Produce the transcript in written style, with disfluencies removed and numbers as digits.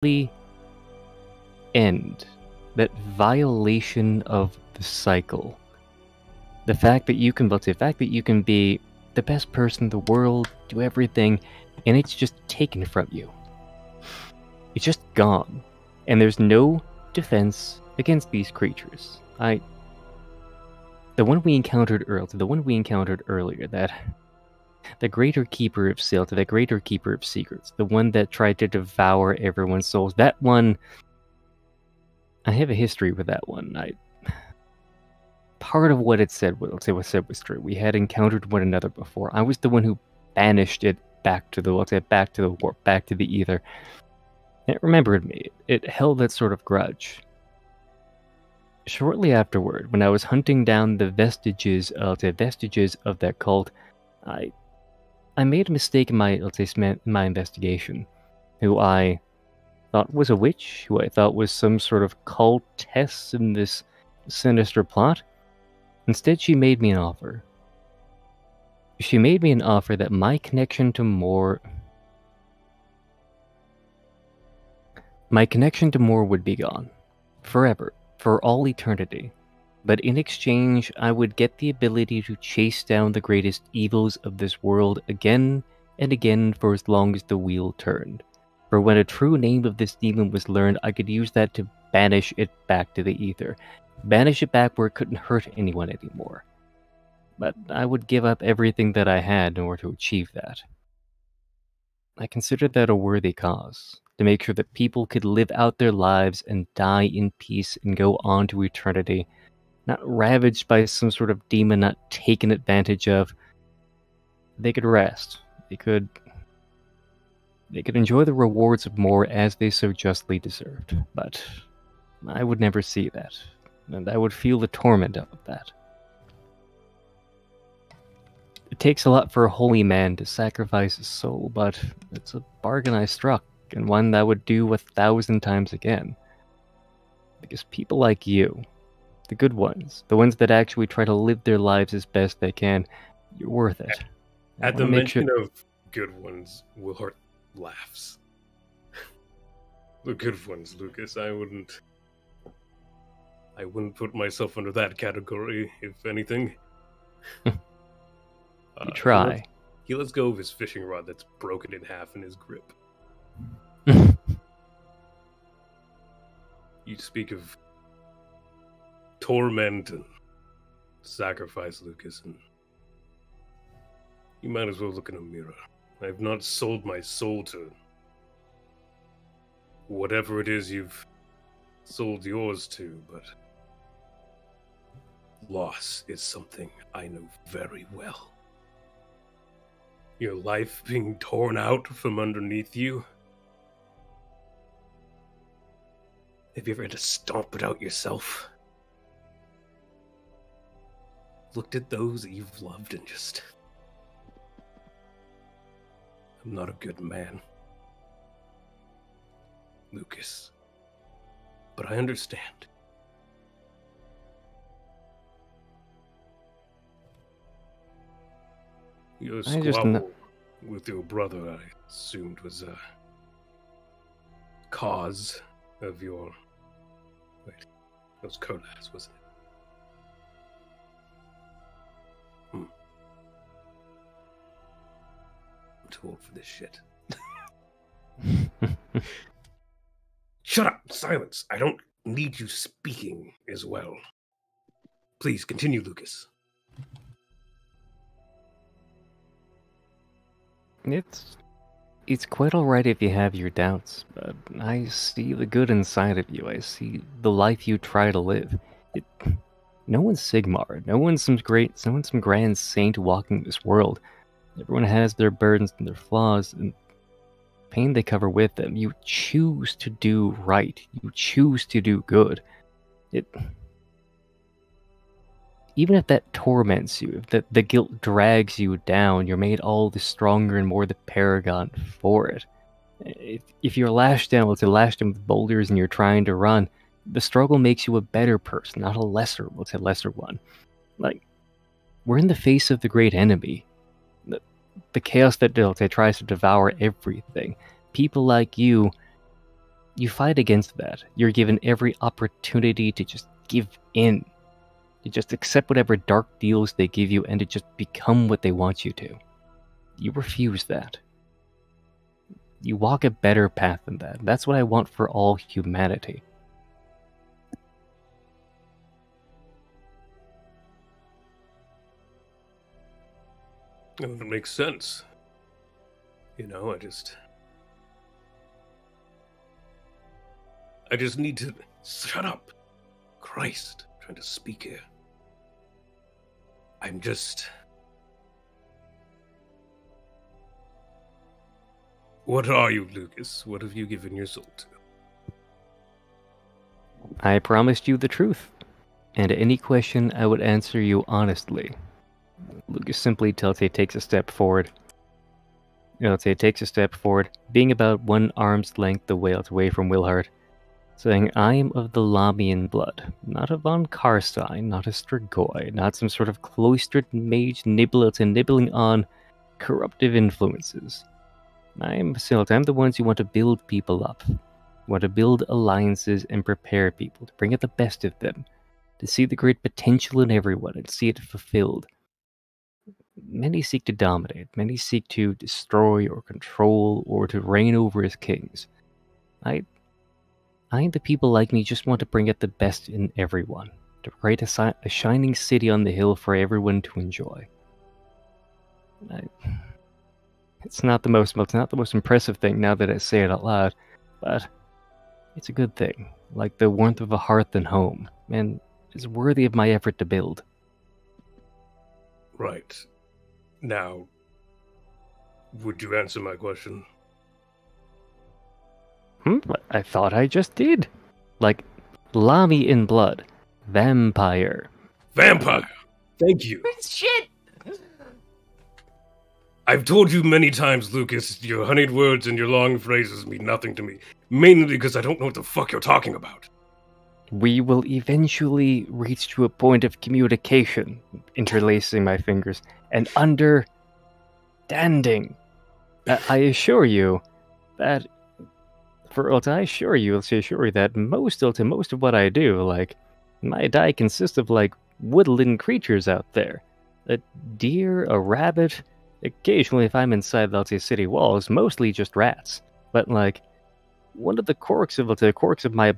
end, that violation of the cycle, the fact that you can, be the best person in the world, do everything, and it's just taken from you. It's just gone, and there's no defense against these creatures. The one we encountered earlier, that the greater keeper of Silta, the greater keeper of secrets, the one that tried to devour everyone's souls, that one, I have a history with that one. Part of what it said, was true. We had encountered one another before. I was the one who banished it back to the warp, back to the ether. And it remembered me. It held that sort of grudge. Shortly afterward, when I was hunting down the vestiges of that cult, I made a mistake in my investigation. Who I thought was a witch, who I thought was some sort of cultess in this sinister plot. Instead, she made me an offer. She made me an offer that my connection to Moore would be gone. Forever. For all eternity. But in exchange, I would get the ability to chase down the greatest evils of this world again and again for as long as the wheel turned. For when a true name of this demon was learned, I could use that to banish it back to the ether. Banish it back where it couldn't hurt anyone anymore. But I would give up everything that I had in order to achieve that. I considered that a worthy cause, to make sure that people could live out their lives and die in peace and go on to eternity, not ravaged by some sort of demon, not taken advantage of. They could rest. They could enjoy the rewards of more as they so justly deserved. But I would never see that, and I would feel the torment of that. It takes a lot for a holy man to sacrifice his soul, but it's a bargain I struck, and one that I would do 1,000 times again. Because people like you, the good ones, the ones that actually try to live their lives as best they can, you're worth it. At the mention of good ones, Willhart laughs. The good ones, Lucas. I wouldn't put myself under that category, if anything. You try. He lets go of his fishing rod that's broken in half in his grip. You speak of torment and sacrifice, Lucas, and you might as well look in a mirror. I've not sold my soul to whatever it is you've sold yours to, but loss is something I know very well. Your life being torn out from underneath you. Have you ever had to stomp it out yourself? Looked at those that you've loved and just... I'm not a good man, Lucas. But I understand. Your squabble with your brother, I assumed, was a cause of your... Wait, that was Kolas, wasn't it? I'm too old for this shit. Shut up! Silence! I don't need you speaking as well. Please, continue, Lucas. It's quite alright if you have your doubts, but I see the good inside of you. I see the life you try to live. No one's Sigmar. No one's some grand saint walking this world. Everyone has their burdens and their flaws, and pain they cover with them. You choose to do right. You choose to do good. Even if that torments you, if the guilt drags you down, you're made all the stronger and more the paragon for it. If you're lashed down with boulders and you're trying to run, the struggle makes you a better person, not a lesser one. Like, we're in the face of the great enemy. The chaos that tries to devour everything. People like you You fight against that. You're given every opportunity to just give in. To just accept whatever dark deals they give you and to just become what they want you to. You refuse that. You walk a better path than that. That's what I want for all humanity. It makes sense. You know, I just need to shut up. Christ, I'm trying to speak here. I'm just... What are you, Lucas? What have you given your soul to? I promised you the truth, and any question I would answer you honestly. Lucas simply takes a step forward. Takes a step forward, being about 1 arm's length away from Wilhart, saying, I am of the Lamian blood, not a von Karstein, not a Strigoi, not some sort of cloistered mage nibbling on corruptive influences. I'm the ones who want to build people up, want to build alliances and prepare people, to bring out the best of them, to see the great potential in everyone and see it fulfilled. Many seek to dominate, many seek to destroy or control or to reign over as kings. I and the people like me just want to bring out the best in everyone, to create a shining city on the hill for everyone to enjoy. It's not the most impressive thing now that I say it out loud, but it's a good thing, like the warmth of a hearth and home, and is worthy of my effort to build. Right. Now, would you answer my question? I thought I just did. Like, Lami in blood. Vampire. Vampire! Thank you. Shit! I've told you many times, Lucas, your honeyed words and your long phrases mean nothing to me. Mainly because I don't know what the fuck you're talking about. We will eventually reach to a point of communication, interlacing my fingers, and understanding. I assure you that most of what I do, like, my diet consists of, like, woodland creatures out there. A deer, a rabbit, occasionally if I'm inside, let's say, city walls, mostly just rats. But, like, one of the quirks of my